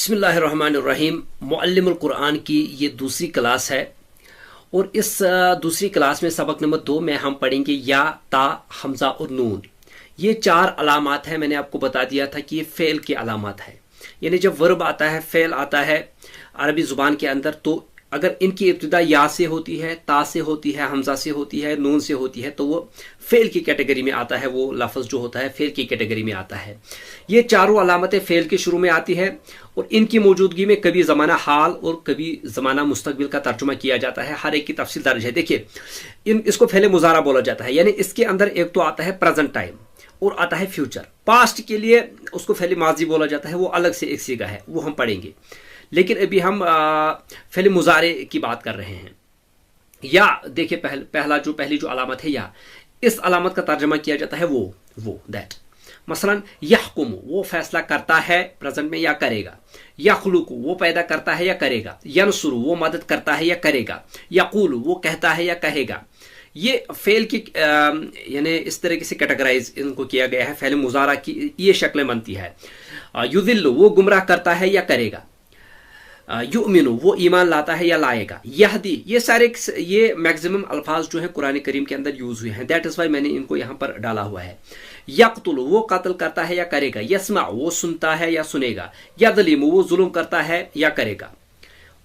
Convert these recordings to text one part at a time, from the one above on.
बिस्मिल्लाहिर्रहमानिर्रहीम। मुअल्लिमुल कुरान की ये दूसरी क्लास है और इस दूसरी क्लास में सबक नंबर 2 में हम पढ़ेंगे या, ता, हमजा और नून। ये 4 अलामात हैं। मैंने आपको बता दिया था कि ये फ़ेल की अलामात है, यानी जब वर्ब आता है, फ़ेल आता है अरबी ज़ुबान के अंदर, तो अगर इनकी इब्तिदा या से होती है, ता से होती है, हमजा से होती है, नून से होती है, तो वो फ़ेल की कैटेगरी में आता है। वो लफ्ज़ जो होता है फ़ेल की कैटेगरी में आता है। ये चारों अलामतें फ़ेल के शुरू में आती है और इनकी मौजूदगी में कभी ज़माना हाल और कभी ज़माना मुस्तक़बिल का तर्जुमा किया जाता है। हर एक की तफसील दर्ज है। देखिए, इसको फ़ेल मुज़ारा बोला जाता है, यानी इसके अंदर एक तो आता है प्रेजेंट टाइम और आता है फ्यूचर। पास्ट के लिए उसको फ़ेल माजी बोला जाता है, वो अलग से एक सीगा है, वो हम पढ़ेंगे। लेकिन अभी हम फ़ेल मुज़ारे की बात कर रहे हैं। या देखिए, पहली जो अलामत है या, इस अलामत का तर्जमा किया जाता है वो दैट। मसलन यहकुम, वो फैसला करता है प्रेजेंट में या करेगा। यखलुकु, वो पैदा करता है या करेगा। यनसुरु, वो मदद करता है या करेगा। यक़ूलु, वो कहता है या कहेगा। ये फ़ेल की यानी इस तरीके से कैटेगराइज इनको किया गया है। फ़ेल मुज़ारा की ये शक्लें बनती है। युदिल्लु, वो गुमराह करता है या करेगा। युमिनु, वो ईमान लाता है या लाएगा। यहदी, ये मैक्सिमम अल्फाज जो हैं कुरान करीम के अंदर यूज़ हुए हैं, दैट इज़ वाई मैंने इनको यहाँ पर डाला हुआ है। यक़्तुलु, वो कत्ल करता है या करेगा। यस्मा, वो सुनता है या सुनेगा। यज़लिमु, वो जुल्म करता है या करेगा।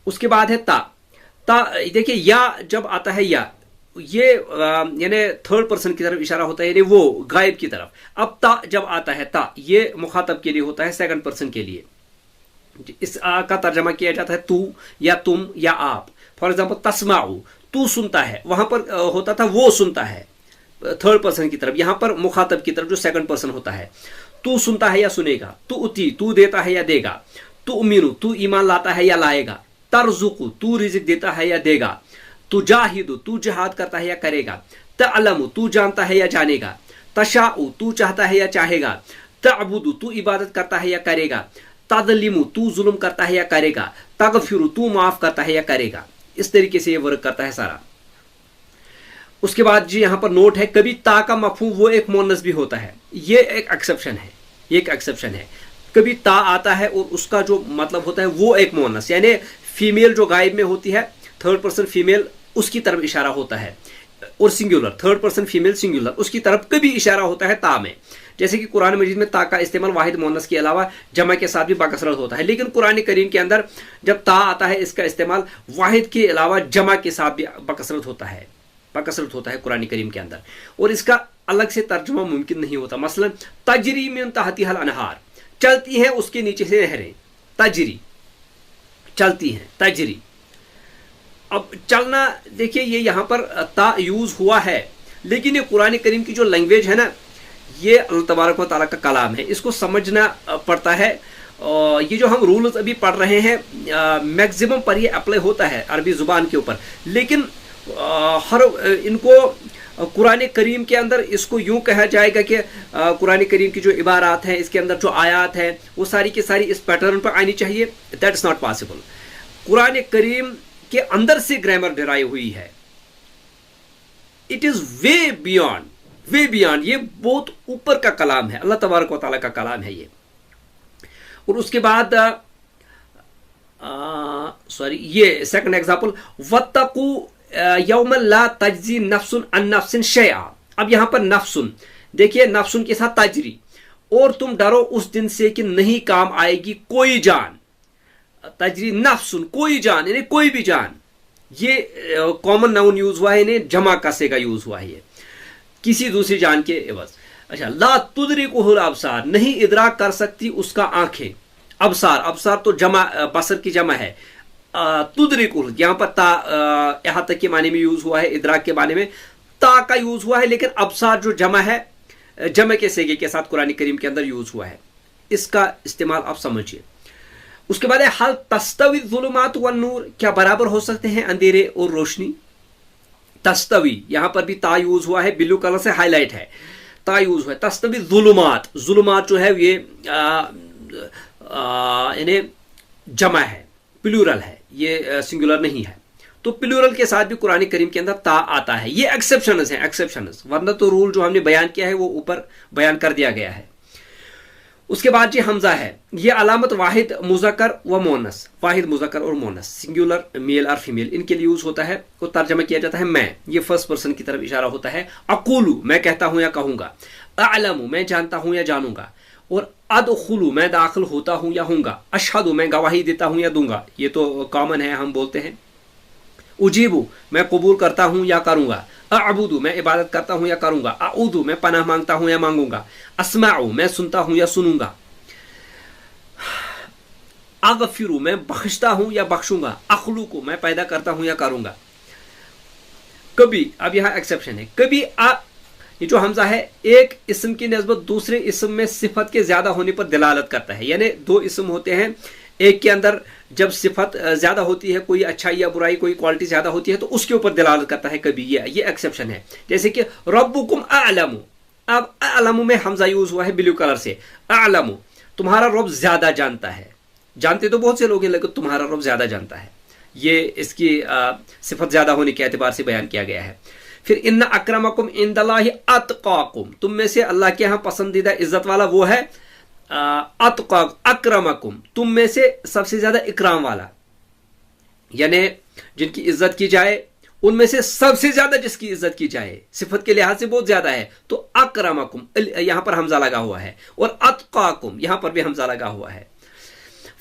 उसके बाद है ता। देखिए, या जब आता है या, ये यानी थर्ड पर्सन की तरफ इशारा होता है, यानी वो गायब की तरफ। अब ता जब आता है, ता ये मुखातब के लिए होता है, सेकंड पर्सन के लिए। इस का तर्जमा किया जाता है तू या तुम या आप। फॉर एग्जाम्पल तस्माउ, तू सुनता है, वहां पर होता था वो सुनता है थर्ड पर्सन की तरफ, यहां पर मुखातब की तरफ जो सेकंड पर्सन होता है। तू सुनता है या सुनेगा। तू उती, तू देता है या देगा। तू उमीनु, तू ईमान लाता है या लाएगा। तरजुकु, तू रिज़्क देता है या देगा। तू जाहिदु, तू जिहाद करता है या करेगा। तअलमु, तू जानता है या जानेगा। तशाउ, तू चाहता है या चाहेगा। तअबुदु, तू इबादत करता है या करेगा। तज़लिमु, तू जुल्म करता है या करेगा। तगफिरु, तू माफ करता है या करेगा। इस तरीके से ये वर्क करता है सारा। उसके बाद जी यहाँ पर नोट है, कभी ता का मफहूम वो एक मुअन्नस भी होता है। ये एक एक्सेप्शन है। कभी ता आता है और उसका जो मतलब होता है वो एक मुअन्नस, यानी फीमेल जो गायब में होती है, थर्ड पर्सन फीमेल, उसकी तरफ इशारा होता है। और singular, third person female singular, उसकी तरफ कभी इशारा होता है ता में। जैसे कि कुरान मजीद में ता का इस्तेमाल वाहिद मुअन्नस के अलावा जमा के साथ भी बाकसरत होता है, लेकिन कुरान करीम के अंदर जब ता आता है, इसका इस्तेमाल वाहिद के अलावा जमा के साथ भी बाकसरत होता है कुरान करीम के अंदर, और इसका अलग से तर्जुमा मुमकिन नहीं होता। मसलन तजरी मिन तहतिहल अनहार, चलती हैं उसके नीचे से नहरें। तजरी, चलती हैं, तजरी। अब चलना, देखिए ये यहाँ पर ता यूज हुआ है, लेकिन ये कुरान करीम की जो लैंग्वेज है ना, ये अल्लाह तबारक व तआला का कलाम है, इसको समझना पड़ता है। ये जो हम रूल्स अभी पढ़ रहे हैं, मैक्सिमम पर ये अप्लाई होता है अरबी ज़ुबान के ऊपर, लेकिन इनको कुरान करीम के अंदर इसको यूं कहा जाएगा कि कुरान करीम की जो इबारात हैं, इसके अंदर जो आयात हैं, वो सारी की सारी इस पैटर्न पर आनी चाहिए। That is not possible. Quran Karim के अंदर से ग्रामर डिराइव हुई है। इट इज़ वे बियॉन्ड, ये बहुत ऊपर का कलाम है, अल्लाह तबारक व तआला का कलाम है ये। और उसके बाद ये सेकंड एग्जांपल, वत्तकू यौमन ला तजज़ी नफ्सुन अन नफ्सिन शैआ। अब यहां पर नफ्सुन, देखिए नफ्सुन के साथ तजरी, और तुम डरो उस दिन से कि नहीं काम आएगी कोई जान। तजरी नफ्सुन, कोई जान, यानी कोई भी जान। ये कॉमन नाउन यूज हुआ है, इन्हें जमा का सेगा यूज हुआ है, ये किसी दूसरी जान के एवज। अच्छा, ला तुदरिकुहुल अबसार, नहीं इदराक कर सकती उसका आंखें। अबसार तो जमा, बसर की जमा है। तुदरिकुहुल, यहाँ पर ता यहाँ तक के माने में यूज हुआ है, इदराक के माने में ता का यूज हुआ है, लेकिन अबसार जो जमा है, जमा के सेगे के साथ कुरान करीम के अंदर यूज हुआ है। इसका इस्तेमाल आप समझिए। उसके बाद है हल तस्तवी ज़ुलुमात वन नूर, क्या बराबर हो सकते हैं अंधेरे और रोशनी। तस्तवी, यहां पर भी ता यूज हुआ है, ब्लू कलर से हाईलाइट है, ता यूज हुआ है। तस्तवी ज़ुलुमात, ज़ुलुमात जो है ये यानी जमा है, प्लूरल है, ये सिंगुलर नहीं है। तो प्लूरल के साथ भी कुरान करीम के अंदर ता आता है। ये एक्सेप्शनस हैं, वरना तो रूल जो हमने बयान किया है वो ऊपर बयान कर दिया गया है। उसके बाद जी हमजा है, ये अलामत वाहिद मुज़क्कर व मोनस, वाहिद मुज़क्कर और मोनस, सिंगुलर मेल और फीमेल, इनके लिए यूज होता है और तर्जमा किया जाता है मैं, ये फर्स्ट पर्सन की तरफ इशारा होता है। अकूलू मैं कहता हूं या कहूंगा, अअलमु मैं जानता हूं या जानूंगा, और अदखुलु मैं दाखिल होता हूं या हूंगा, अशहदु मैं गवाही देता हूं या दूंगा, ये तो कॉमन है, हम बोलते हैं। उजीबू मैं कबूल करता हूं या करूंगा, अअबुदु मैं इबादत करता हूं या करूंगा, अऊदु मैं पनाह मांगता हूं या मांगूंगा, अस्माउ मैं सुनता हूं या सुनूंगा, अगफिरु मैं बख्शता हूं या बख्शूंगा, अखलुकु मैं पैदा करता हूं या करूंगा। कभी, अब यहां एक्सेप्शन है, कभी ये जो हमजा है एक इस्म की निस्बत दूसरे इस्म में सिफत के ज्यादा होने पर दिलालत करता है, यानी दो इस्म होते हैं, एक के अंदर जब सिफत ज्यादा होती है, कोई अच्छाई या बुराई, कोई क्वालिटी ज्यादा होती है, तो उसके ऊपर दिलालत करता है कभी, ये एक्सेप्शन है। जैसे कि रब्बुकुम अअलमु, अब अअलमु में हमजा यूज हुआ है ब्लू कलर से, अअलमु तुम्हारा रब ज्यादा जानता है, जानते तो बहुत से लोग हैं लेकिन तुम्हारा रब ज्यादा जानता है, ये इसकी सिफत ज्यादा होने के एतबार से बयान किया गया है। फिर इन्ना अक्रमकुम इंदल्लाहि अतकाकुम, तुम में से अल्लाह के यहाँ पसंदीदा इज्जत वाला वो है, अतका अक्रमकुम तुम में से सबसे ज्यादा इकराम वाला, यानी जिनकी इज्जत की जाए उनमें से सबसे ज्यादा जिसकी इज्जत की जाए, सिफत के लिहाज से बहुत ज्यादा है, तो अक्रमकुम यहां पर हमजा लगा हुआ है, और अतकाकुम यहां पर भी हमजा लगा हुआ है।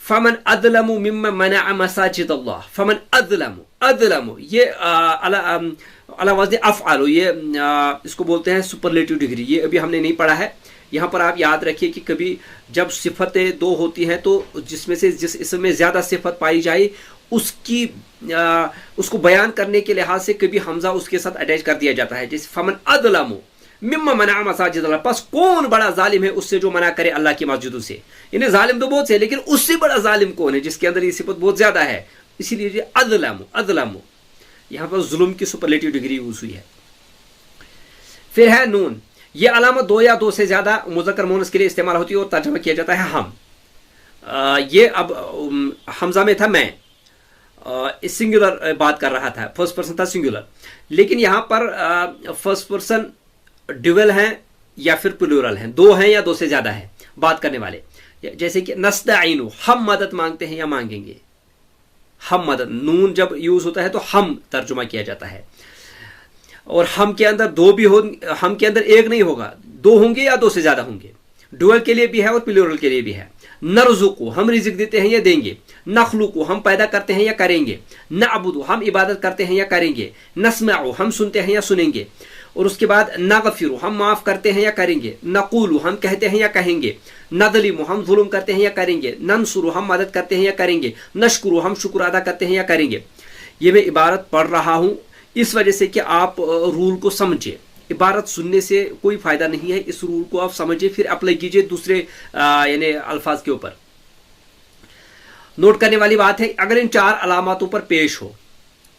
फमन अदलमु मिम्मन मनअ मसाजिद अल्लाह, फमन अदलमु, अदलमु ये अला वज़्न अफ़अल, ये इसको बोलते हैं सुपरलेटिव डिग्री, ये अभी हमने नहीं पढ़ा है। यहाँ पर आप याद रखिए कि कभी जब सिफतें दो होती हैं तो जिसमें से जिस इसम में ज्यादा सिफत पाई जाए उसको बयान करने के लिहाज से कभी हमजा उसके साथ अटैच कर दिया जाता है। जैसे फमन अदलमु मिम्मा मना मसाजिद अल्लाह, बस कौन बड़ा जालिम है उससे जो मना करे अल्लाह की मस्जिदों से, यानी जालिम तो बहुत से लेकिन उससे बड़ा जालिम कौन है जिसके अंदर ये सिफत बहुत ज्यादा है, इसीलिए अदलमु, अदलमु यहाँ पर जुल्म की सुपरलेटिव डिग्री यूज हुई है। फिर है नून, ये अलामत दो या दो से ज्यादा मुज़क्कर मुअन्नस के लिए इस्तेमाल होती है और तर्जुमा किया जाता है हम। ये अब हमजा में था मैं, सिंगुलर बात कर रहा था, फर्स्ट पर्सन था सिंगुलर, लेकिन यहाँ पर फर्स्ट पर्सन ड्यूअल हैं या फिर प्लूरल हैं, दो हैं या दो से ज्यादा है बात करने वाले। जैसे कि नस्तईनु हम मदद मांगते हैं या मांगेंगे, हम मदद, नून जब यूज होता है तो हम तर्जुमा किया जाता है, और हम के अंदर दो भी हो, हम के अंदर एक नहीं होगा, दो होंगे या दो से ज्यादा होंगे, ड्यूअल के लिए भी है और प्लूरल के लिए भी है। नरज़ुकु हम रिज़्क़ देते हैं या देंगे, नखलुकु हम पैदा करते हैं या करेंगे, नअबुदु हम इबादत करते हैं या करेंगे, नस्मअु हम सुनते हैं या सुनेंगे, और उसके बाद नगफिरु हम माफ करते हैं या करेंगे, नक़ूलु हम कहते हैं या कहेंगे, नदलिमु हम जुल्म करते हैं या करेंगे, नंसुरु हम मदद करते हैं या करेंगे, नशकुरु हम शुक्र अदा करते हैं या करेंगे। ये मैं इबारत पढ़ रहा हूं इस वजह से कि आप रूल को समझे, इबारत सुनने से कोई फायदा नहीं है, इस रूल को आप समझिए फिर अप्लाई कीजिए दूसरे यानी अल्फाज के ऊपर। नोट करने वाली बात है, अगर इन चार अलामतों पर पेश हो,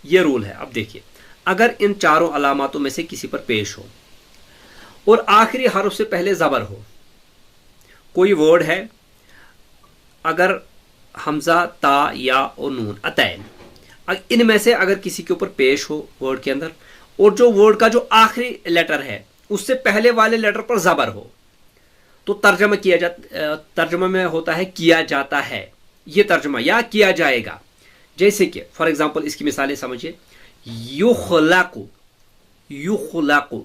यह रूल है। अब देखिए, अगर इन चारों अलामतों में से किसी पर पेश हो और आखिरी हर्फ से पहले जबर हो, कोई वर्ड है, अगर हमजा ता या और नून अतैन, इनमें से अगर किसी के ऊपर पेश हो वर्ड के अंदर, और जो वर्ड का जो आखिरी लेटर है उससे पहले वाले लेटर पर जबर हो, तो तर्जमा किया जाता, तर्जमा में होता है किया जाता है, ये तर्जमा या किया जाएगा। जैसे कि फॉर एग्जांपल इसकी मिसालें समझिए, युखलकु, युखलकु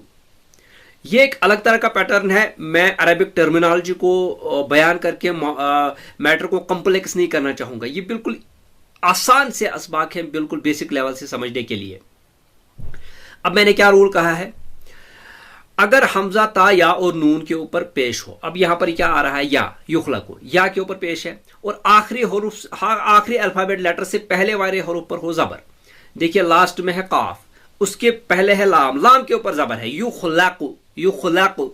ये एक अलग तरह का पैटर्न है। मैं अरबिक टर्मिनोलॉजी को बयान करके मैटर को कॉम्प्लेक्स नहीं करना चाहूंगा, ये बिल्कुल आसान से असबाक है, बिल्कुल बेसिक लेवल से समझने के लिए। अब मैंने क्या रूल कहा है, अगर हमजा ता या और नून के ऊपर पेश हो, अब यहां पर क्या आ रहा है, या युखलकु या के ऊपर पेश है, और आखिरी हरूफ, आखिरी अल्फाबेट लेटर से पहले वाले हरूफ पर हो जबर। देखिए लास्ट में है काफ, उसके पहले है लाम, लाम के ऊपर जबर है, युखलकु, युखलकु।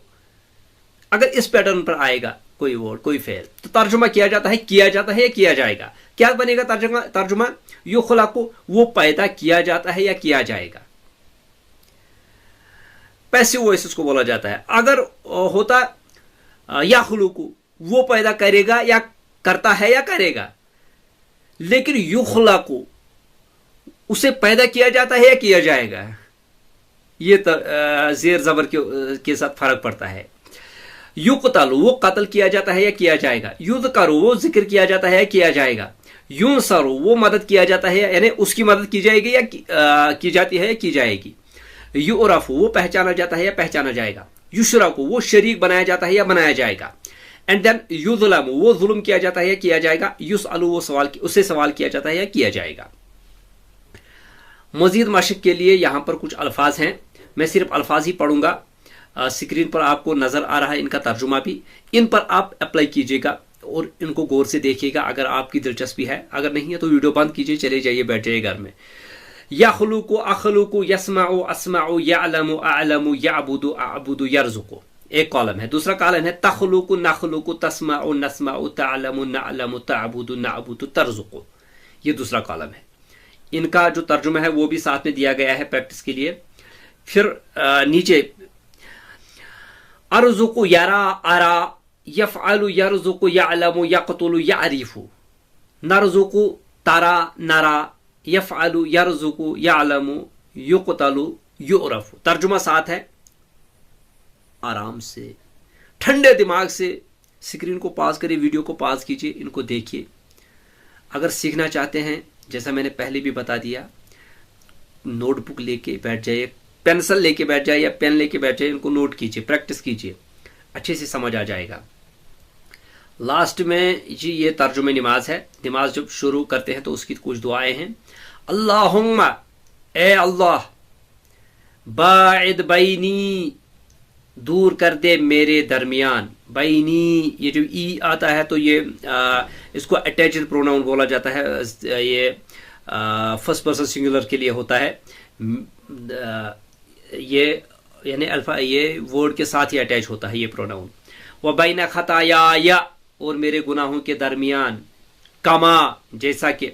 अगर इस पैटर्न पर आएगा कोई वर्ड, कोई फेल, तो तर्जुमा किया जाता है किया जाता है या किया जाएगा। क्या बनेगा तर्जुमा, तर्जुमा युखलकु वो पैदा किया जाता है या किया जाएगा, पैसिव वॉइस इसको बोला जाता है। अगर होता याखलुकु वो पैदा करेगा या करता है या करेगा, लेकिन युखलकु उसे पैदा किया जाता है या किया जाएगा, ये जेर जबर के साथ फर्क पड़ता है। युक़तल वो कत्ल किया जाता है या किया जाएगा, युज़करु वो जिक्र किया जाता है या किया जाएगा, युनसरु वो मदद किया जाता है यानी उसकी मदद की जाएगी या की जाती है या की जाएगी, युरफ़ु वो पहचाना जाता है या पहचाना जाएगा, युशरकु वो शरीक बनाया जाता है या बनाया जाएगा, एंड देन युज़लमु वो जुल्म किया जाता है या किया जाएगा, युसअलु वो उससे सवाल किया जाता है या किया जाएगा। मजीद मशक के लिए यहाँ पर कुछ अल्फाज हैं, मैं सिर्फ अल्फाज ही पढ़ूंगा, स्क्रीन पर आपको नज़र आ रहा है इनका तर्जुमा भी, इन पर आप अप्लाई कीजिएगा और इनको गौर से देखिएगा अगर आपकी दिलचस्पी है, अगर नहीं है तो वीडियो बंद कीजिए, चले जाइए बैठ जाइए घर में। यख़लुक़ु अख़लुक़ु यस्मउ अस्मउ यअलमु अअलमु यअबुदु अअबुदु यरज़ुक़ु, एक कॉलम है। दूसरा कॉलम है तख़लुक़ु नख़लुक़ु तस्मउ नस्मउ तअलमु नअलमु तअबुदु नअबुदु तरज़ुक़ु, ये दूसरा कॉलम है। इनका जो तर्जुमा है वो भी साथ में दिया गया है प्रैक्टिस के लिए। फिर नीचे अर्ज़ुक़ु यरा अरा यफ़अलु यरज़ुक़ु यअलमु यक़तुलु यअरिफ़ु, नरज़ुक़ु तरा नरा यफ़अलु यरज़ुक़ु यअलमु युक़तलु युरफ़ु। तर्जुमा साथ है, आराम से ठंडे दिमाग से स्क्रीन को पास करिए, वीडियो को पास कीजिए, इनको देखिए। अगर सीखना चाहते हैं जैसा मैंने पहले भी बता दिया, नोटबुक लेके बैठ जाइए, पेंसिल लेके बैठ जाइए या पेन लेके बैठ जाइए, इनको नोट कीजिए, प्रैक्टिस कीजिए, अच्छे से समझ आ जाएगा। लास्ट में जी ये तर्जुमे नमाज है। नमाज जब शुरू करते हैं तो उसकी कुछ दुआएं हैं। अल्लाहुम्मा ए अल्लाह, बाइद बैनी दूर कर दे मेरे दरमियान, बैनी ये जो ई आता है तो ये इसको अटैच्ड प्रोनाउन बोला जाता है, ये फर्स्ट पर्सन सिंगुलर के लिए होता है, ये यानी अल्फा ये वर्ड के साथ ही अटैच होता है ये प्रोनाउन। व बैना खताया या और मेरे गुनाहों के दरमियान, कमा जैसा कि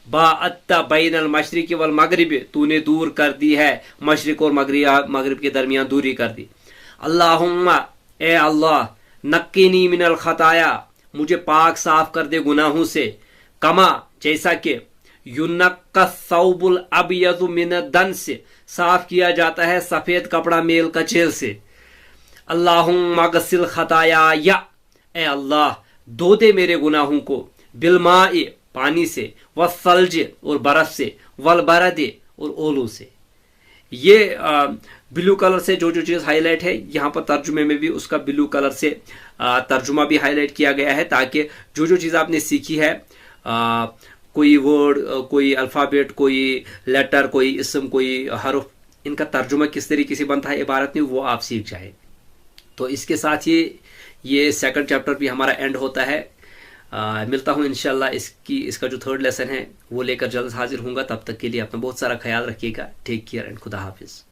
बाअत्ता बैनल मशरिक़ वल मगरिब तूने दूर कर दी है मशरिक और मगरिब के दरमियान दूरी कर दी। अल्लाहुम्मा ए अल्लाह, नक्कीनी मिनल खताया मुझे पाक साफ कर दे गुनाहों से, कमा जैसा कि युनक्का सौबुल अबयज़ु मिन दन से साफ किया जाता है सफेद कपड़ा मेल कचेल से। अल्लाहुम्मा गसिल खताया या ए अल्लाह धो दे मेरे गुनाहों को, बिलमाए पानी से, वसल्ज और बर्फ से, वल बरद और ओलू से। ये ब्लू कलर से जो जो चीज़ हाईलाइट है यहाँ पर तर्जुमे में भी उसका ब्लू कलर से तर्जुमा भी हाईलाइट किया गया है, ताकि जो जो चीज़ आपने सीखी है, कोई वर्ड, कोई अल्फ़ाबेट, कोई लेटर, कोई इसम, कोई हर्फ, इनका तर्जुमा किस तरीके से बनता है इबारत में, वो आप सीख जाए। तो इसके साथ ये सेकंड चैप्टर भी हमारा एंड होता है। मिलता हूँ इंशाल्लाह इसका जो थर्ड लेसन है वो लेकर जल्द हाजिर हूँगा। तब तक के लिए अपना बहुत सारा ख्याल रखिएगा। टेक केयर एंड खुदा हाफिज़।